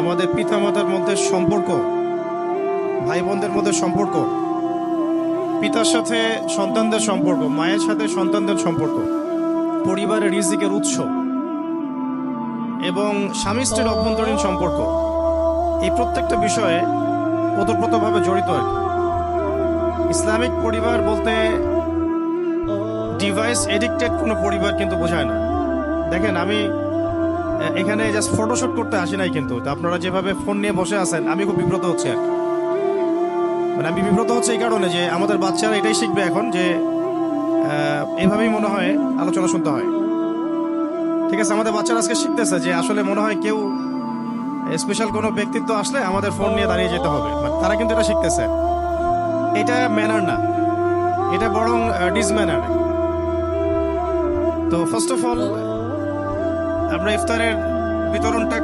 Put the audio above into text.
আমাদের পিতামাতার মধ্যে সম্পর্ক, ভাই বোনদের মধ্যে সম্পর্ক, পিতার সাথে সন্তানদের সম্পর্ক, মায়ের সাথে সন্তানদের সম্পর্ক, পরিবারের রিজিকের উৎস এবং স্বামী স্ত্রীর অভ্যন্তরীণ সম্পর্ক, এই প্রত্যেকটা বিষয়ে ওতপ্রোতভাবে জড়িত আর কি। ইসলামিক পরিবার বলতে ডিভাইস এডিক্টেড কোনো পরিবার কিন্তু বোঝায় না। দেখেন, আমি এখানে জাস্ট ফটোশুট করতে আসি নাই, কিন্তু আপনারা যেভাবে ফোন নিয়ে বসে আছেন আমি খুব বিব্রত হচ্ছে আর কি। মানে আমি বিব্রত হচ্ছে এই কারণে যে আমাদের বাচ্চারা এটাই শিখবে এখন, যে এভাবেই মনে হয় আলোচনা শুনতে হয়। ঠিক আছে, আমাদের বাচ্চারা আজকে শিখতেছে যে আসলে মনে হয় কেউ স্পেশাল কোনো ব্যক্তিত্ব আসলে আমাদের ফোন নিয়ে দাঁড়িয়ে যেতে হবে। তারা কিন্তু এটা শিখতেছে। এটা ম্যানার না, এটা বরং ডিসম্যানার। তো ফার্স্ট অফ অল আমরা ইফতারের বিতরণটা